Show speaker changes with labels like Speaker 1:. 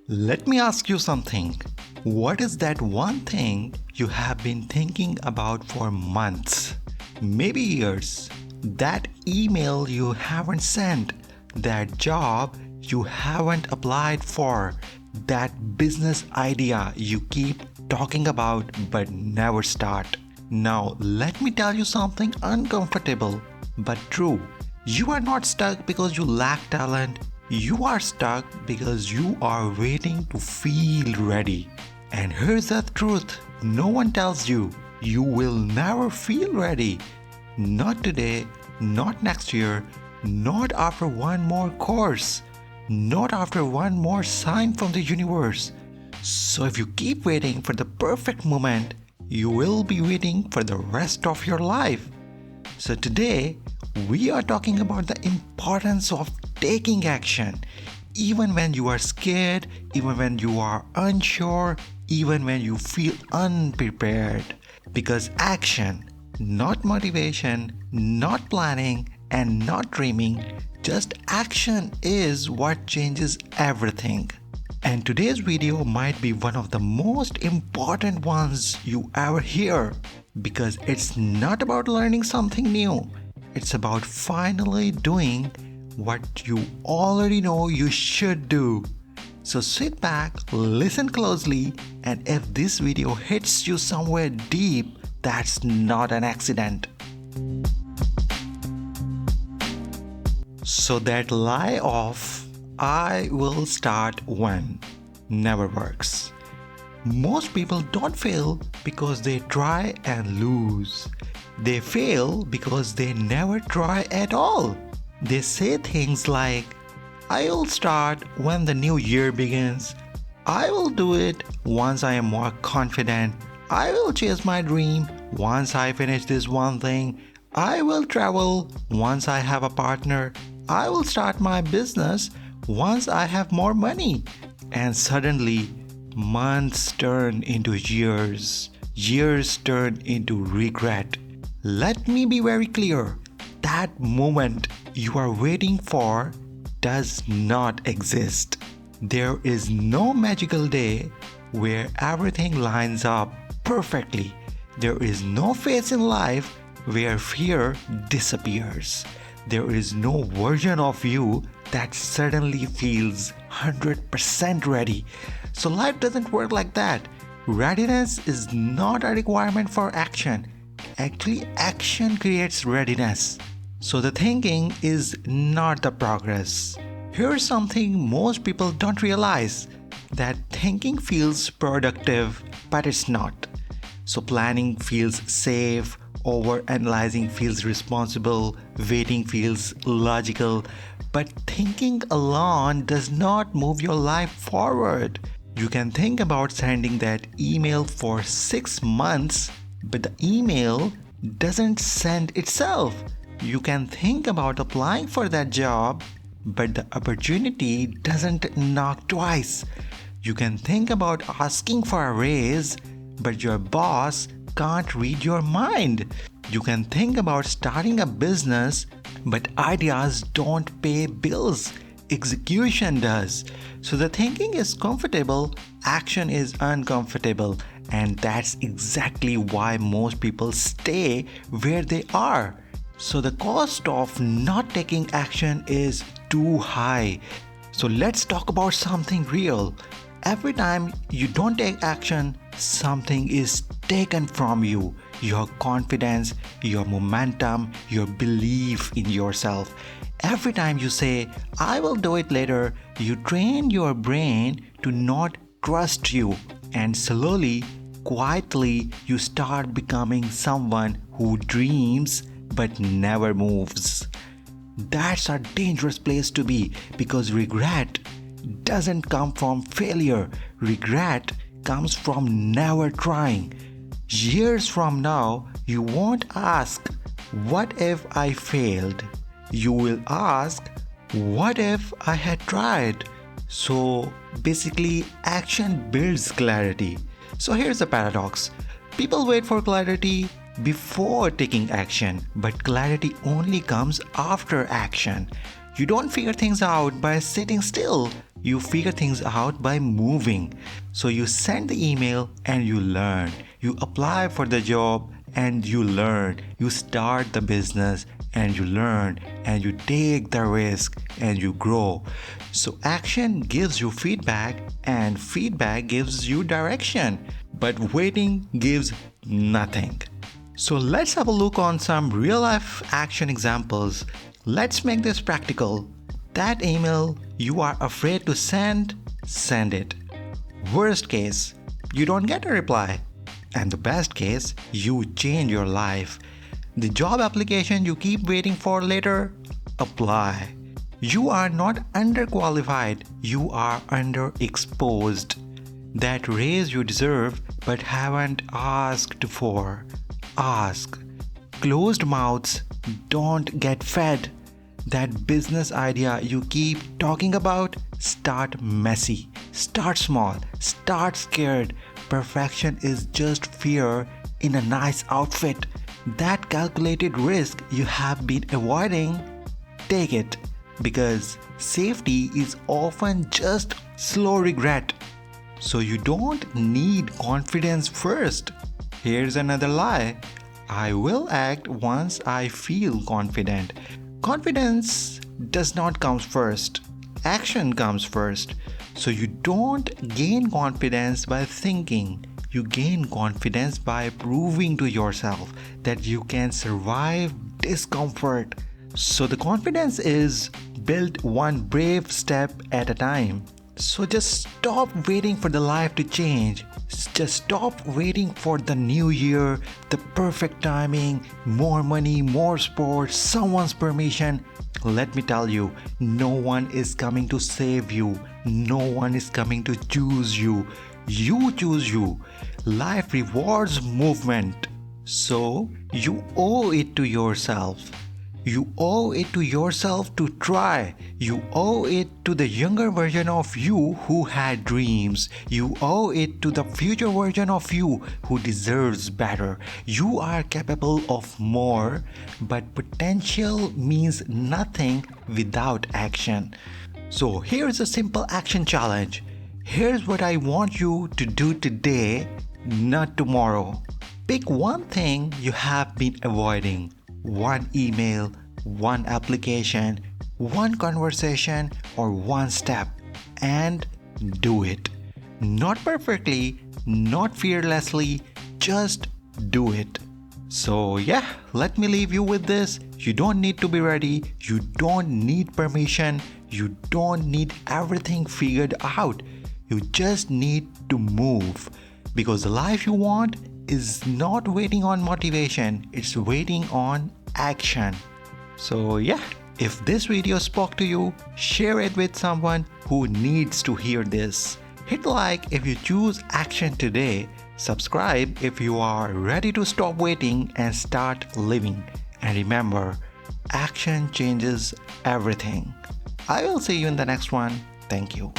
Speaker 1: Let me ask you something. What is that one thing you have been thinking about for months, maybe years? That email you haven't sent, that job you haven't applied for, that business idea you keep talking about but never start. Now, let me tell you something uncomfortable but true. You are not stuck because you lack talent. You are stuck because you are waiting to feel ready. And here's the truth, no one tells you. You will never feel ready. Not today, not next year, not after one more course, not after one more sign from the universe. So if you keep waiting for the perfect moment, you will be waiting for the rest of your life. So today, we are talking about the importance of taking action, even when you are scared, even when you are unsure, even when you feel unprepared. Because action, not motivation, not planning, and not dreaming, just action is what changes everything. And today's video might be one of the most important ones you ever hear because it's not about learning something new. It's about finally doing what you already know you should do. So sit back, listen closely, and if this video hits you somewhere deep, that's not an accident. So that lie of I will start when never works. Most people don't fail because they try and lose. They fail because they never try at all. They say things like, I will start when the new year begins. I will do it once I am more confident. I will chase my dream once I finish this one thing. I will travel once I have a partner. I will start my business once I have more money. And suddenly, months turn into years. Years turn into regret. Let me be very clear. That moment you are waiting for does not exist. There is no magical day where everything lines up perfectly. There is no phase in life where fear disappears. There is no version of you that suddenly feels 100% ready. So life doesn't work like that. Readiness is not a requirement for action. Actually, action creates readiness. So the thinking is not the progress. Here's something most people don't realize, that thinking feels productive, but it's not. So planning feels safe, overanalyzing feels responsible, waiting feels logical, but thinking alone does not move your life forward. You can think about sending that email for 6 months, but the email doesn't send itself. You can think about applying for that job, but the opportunity doesn't knock twice. You can think about asking for a raise, but your boss can't read your mind. You can think about starting a business, but ideas don't pay bills. Execution does. So the thinking is comfortable, action is uncomfortable, and that's exactly why most people stay where they are. So the cost of not taking action is too high. So let's talk about something real. Every time you don't take action, something is taken from you. Your confidence, your momentum, your belief in yourself. Every time you say, I will do it later, you train your brain to not trust you. And slowly, quietly, you start becoming someone who dreams but never moves. That's a dangerous place to be because regret doesn't come from failure. Regret comes from never trying. Years from now, you won't ask, what if I failed? You will ask, what if I had tried? So basically, action builds clarity. So here's the paradox. People wait for clarity before taking action, but clarity only comes after action. You don't figure things out by sitting still. you figure things out by moving. So you send the email and you learn. You apply for the job and you learn. You start the business and you learn, and you take the risk and you grow. So action gives you feedback and feedback gives you direction, but waiting gives nothing. So let's have a look on some real life action examples. Let's make this practical. That email you are afraid to send it. Worst case, you don't get a reply. And the best case, you change your life. The job application you keep waiting for later, apply. You are not underqualified, you are underexposed. That raise you deserve but haven't asked for. Ask. Closed mouths don't get fed. That business idea you keep talking about, start messy. Start small. Start scared. Perfection is just fear in a nice outfit. That calculated risk you have been avoiding, take it, because safety is often just slow regret. So you don't need confidence first. Here's another lie. I will act once I feel confident. Confidence does not come first. Action comes first. So you don't gain confidence by thinking. You gain confidence by proving to yourself that you can survive discomfort. So the confidence is built one brave step at a time. So just stop waiting for the life to change. Just stop waiting for the new year, the perfect timing, more money, more sports, someone's permission. Let me tell you, no one is coming to save you. No one is coming to choose you. You choose you. Life rewards movement. So you owe it to yourself. You owe it to yourself to try. You owe it to the younger version of you who had dreams. You owe it to the future version of you who deserves better. You are capable of more, but potential means nothing without action. So here's a simple action challenge. Here's what I want you to do today, not tomorrow. Pick one thing you have been avoiding. One email, one application, one conversation, or one step, and do it. Not perfectly, not fearlessly, just do it. So yeah, let me leave you with this. You don't need to be ready. You don't need permission. You don't need everything figured out. You just need to move. Because the life you want is not waiting on motivation, it's waiting on action. So yeah, if this video spoke to you, share it with someone who needs to hear this. Hit like if you choose action today. Subscribe if you are ready to stop waiting and start living. And remember, action changes everything. I will see you in the next one. Thank you.